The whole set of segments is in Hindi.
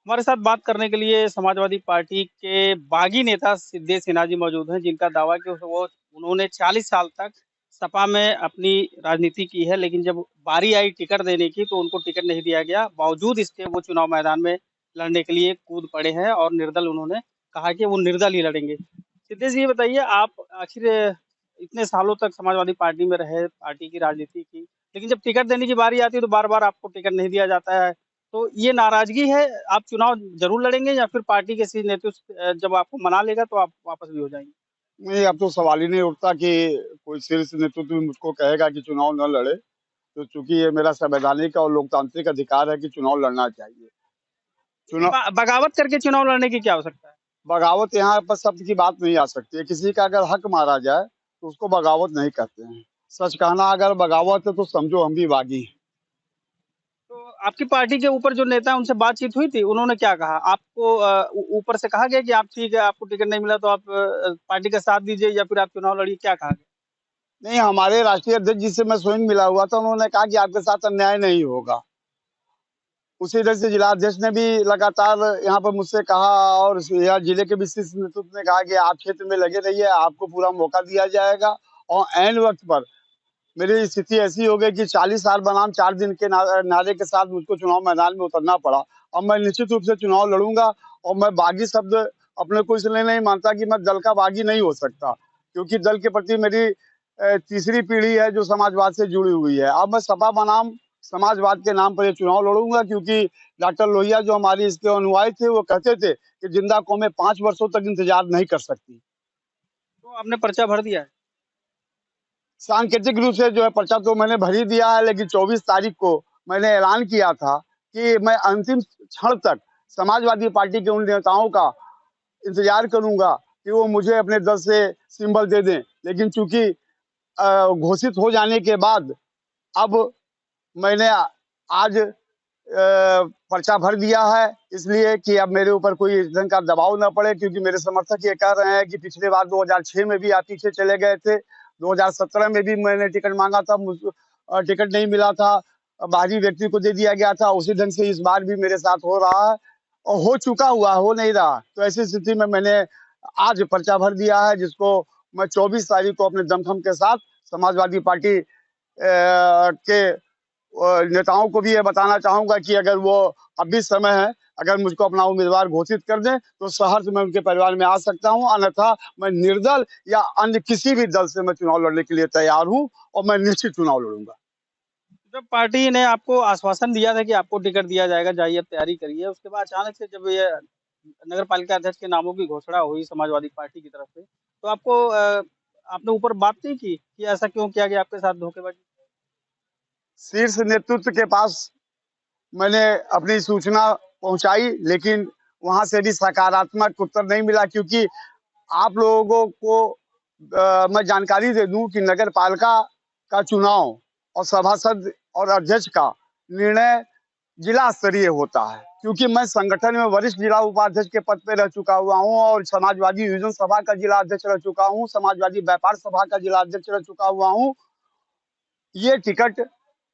हमारे साथ बात करने के लिए समाजवादी पार्टी के बागी नेता सिद्धेश सिन्हा जी मौजूद हैं, जिनका दावा है कि वो उन्होंने 40 साल तक सपा में अपनी राजनीति की है, लेकिन जब बारी आई टिकट देने की तो उनको टिकट नहीं दिया गया। बावजूद इसके वो चुनाव मैदान में लड़ने के लिए कूद पड़े हैं और निर्दल उन्होंने कहा कि वो निर्दल ही लड़ेंगे। सिद्धेश जी, ये बताइए, आप आखिर इतने सालों तक समाजवादी पार्टी में रहे, पार्टी की राजनीति की, लेकिन जब टिकट देने की बारी आती है तो बार-बार आपको टिकट नहीं दिया जाता है। तो ये नाराजगी है, आप चुनाव ज़रूर लड़ेंगे या फिर पार्टी के किसी नेतृत्व जब आपको मना लेगा तो आप वापस भी हो जाएँगे? नहीं, अब तो सवाल ही नहीं उठता कि कोई शीर्ष नेतृत्व भी मुझको कहेगा कि चुनाव न लड़े। तो चूँकि ये मेरा संवैधानिक और लोकतांत्रिक अधिकार है कि चुनाव लड़ना चाहिए। लेकिन चुनाव बगावत करके चुनाव लड़ने की क्या आवश्यकता है? बगावत यहाँ पर शब्द की बात नहीं आ सकती है। किसी का अगर हक मारा जाए, तो उसको बगावत नहीं कहते हैं। सच कहना अगर बगावत है तो समझो हम भी बागी हैं। तो आपकी पार्टी के ऊपर जो नेता हैं उनसे बातचीत हुई थी? उन्होंने क्या कहा? आपको ऊपर से कहा गया कि आप ठीक है, आपको टिकट नहीं मिला तो आप पार्टी का साथ दीजिए या फिर आप चुनाव लड़िए, क्या कहा गया? नहीं, हमारे राष्ट्रीय अध्यक्ष जी से मैं स्वयं मिला हुआ था, उन्होंने कहा कि आपके साथ अन्याय नहीं होगा। उसी तरह से जिला अध्यक्ष ने भी लगातार यहाँ पर मुझसे कहा और यहाँ जिले के विशिष्ट नेतृत्व ने कहा कि आप क्षेत्र में लगे रहिए, आपको पूरा मौका दिया जाएगा। और ऐन वक्त पर मेरी स्थिति ऐसी हो गई कि 40 साल बनाम 4 दिन के नारे के साथ मुझको चुनाव मैदान में उतरना पड़ा। अब मैं निश्चित रूप से चुनाव लड़ूंगा और मैं बागी शब्द अपने को इसलिए नहीं मानता कि मैं दल का बागी नहीं हो सकता, क्योंकि दल के प्रति मेरी तीसरी पीढ़ी है जो समाजवाद से जुड़ी हुई है। अब मैं सपा बनाम समाजवाद के नाम पर ये चुनाव लड़ूंगा, क्योंकि डॉक्टर लोहिया जो हमारी इसके अनुयायी थे वो कहते थे कि जिंदा कौमें 5 वर्षों तक इंतजार नहीं कर सकती। तो आपने पर्चा भर दिया है? सांकेतिक रूप से जो है पर्चा तो मैंने भर ही दिया है, लेकिन 24 तारीख को मैंने ऐलान किया था कि मैं अंतिम क्षण तक समाजवादी पार्टी के उन नेताओं का इंतजार करूंगा कि वो मुझे अपने दल से सिंबल दे दें। लेकिन चूंकि घोषित हो जाने के बाद अब मैंने आज पर्चा भर दिया है, इसलिए कि अब मेरे ऊपर कोई इस ढंग का दबाव न पड़े, क्योंकि मेरे समर्थक ये कह रहे हैं कि पिछले बार 2006 में भी आप पीछे चले गए थे, 2017 में भी मैंने टिकट मांगा था, टिकट नहीं मिला था, बाहरी व्यक्ति को दे दिया गया था। उसी ढंग से इस बार भी मेरे साथ हो रहा है और हो चुका हुआ, हो नहीं रहा। तो ऐसी स्थिति में मैंने आज पर्चा भर दिया है, जिसको मैं 24 तारीख को अपने दमखम के साथ समाजवादी पार्टी के नेताओं को भी ये बताना चाहूंगा कि अगर वो अब भी समय है, अगर मुझको अपना उम्मीदवार घोषित कर दें तो सहर्ष मैं उनके परिवार में आ सकता हूं, अन्यथा मैं निर्दल या अन्य किसी भी दल से मैं चुनाव लड़ने के लिए तैयार हूं और मैं निश्चित चुनाव लड़ूंगा। जब पार्टी ने आपको आश्वासन दिया था कि आपको टिकट दिया जाएगा, जाइए अब तैयारी करिए, उसके बाद अचानक से जब ये नगर पालिका अध्यक्ष के नामों की घोषणा हुई समाजवादी पार्टी की तरफ से, तो आपको आपने ऊपर बात नहीं की कि ऐसा क्यों किया गया आपके साथ धोखेबाजी? शीर्ष नेतृत्व के पास मैंने अपनी सूचना पहुंचाई, लेकिन वहां से भी सकारात्मक उत्तर नहीं मिला, क्योंकि आप लोगों को मैं जानकारी दे दूं कि नगर पालिका का चुनाव और सभासद और अध्यक्ष का निर्णय जिला स्तरीय होता है, क्योंकि मैं संगठन में वरिष्ठ जिला उपाध्यक्ष के पद पे रह चुका हुआ हूं और समाजवादी युवजन सभा का जिला अध्यक्ष रह चुका हूं, समाजवादी व्यापार सभा का जिला अध्यक्ष रह चुका हुआ हूं। ये टिकट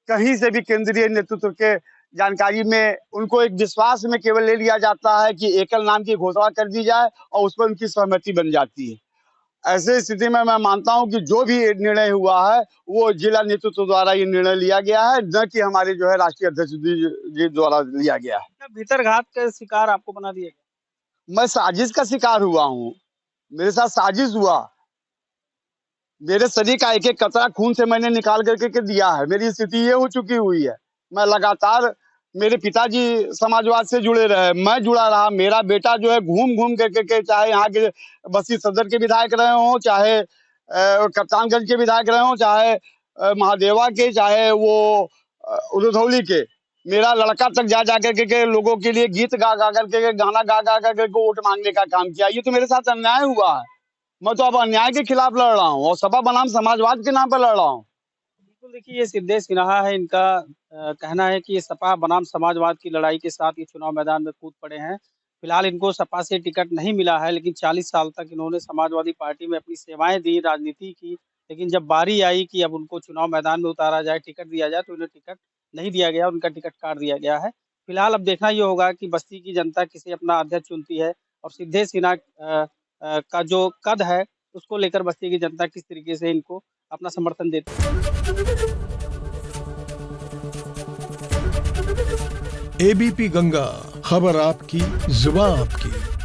कहीं से भी केंद्रीय नेतृत्व के जानकारी में उनको एक विश्वास में केवल ले लिया जाता है कि एकल नाम की घोषणा कर दी जाए और उस पर उनकी सहमति बन जाती है। ऐसे स्थिति में मैं मानता हूं कि जो भी निर्णय हुआ है वो जिला नेतृत्व द्वारा ये निर्णय लिया गया है, न कि हमारे जो है राष्ट्रीय अध्यक्ष जी द्वारा लिया गया है। क्या भीतरघात का शिकार आपको बना दिया गया? मैं साजिश का शिकार हुआ हूँ, मेरे साथ साजिश हुआ। मेरे शरीर का एक एक कतरा खून से मैंने निकाल करके के दिया है। मेरी स्थिति ये हो चुकी हुई है। मैं लगातार, मेरे पिताजी समाजवाद से जुड़े रहे, मैं जुड़ा रहा, मेरा बेटा जो है घूम घूम करके के चाहे यहाँ के बस्ती सदर के विधायक रहे हों, चाहे कप्तानगंज के विधायक रहे हों, चाहे महादेवा के, चाहे वो रुधौली के, मेरा लड़का तक जा जा करके के लोगों के लिए गीत गा गा करके, गाना गा गा करके वोट मांगने का काम किया। ये तो मेरे साथ अन्याय हुआ है। मैं तो अब अन्याय के खिलाफ लड़ रहा हूँ और सपा बनाम समाजवाद के नाम पर लड़ रहा हूँ। बिल्कुल, देखिए, ये सिद्धेश सिन्हा है, इनका कहना है कि ये सपा बनाम समाजवाद की लड़ाई के साथ ये चुनाव मैदान में कूद पड़े हैं। फिलहाल इनको सपा से टिकट नहीं मिला है, लेकिन 40 साल तक इन्होंने समाजवादी पार्टी में अपनी सेवाएँ दी, राजनीति की। लेकिन जब बारी आई कि अब उनको चुनाव मैदान में उतारा जाए, टिकट दिया जाए, तो इन्हें टिकट नहीं दिया गया, उनका टिकट काट दिया गया है। फिलहाल अब देखना ये होगा कि बस्ती की जनता किसे अपना अध्यक्ष चुनती है और सिद्धेश सिन्हा का जो कद है उसको लेकर बस्ती की जनता किस तरीके से इनको अपना समर्थन देती है। एबीपी गंगा, खबर आपकी, जुबान आपकी।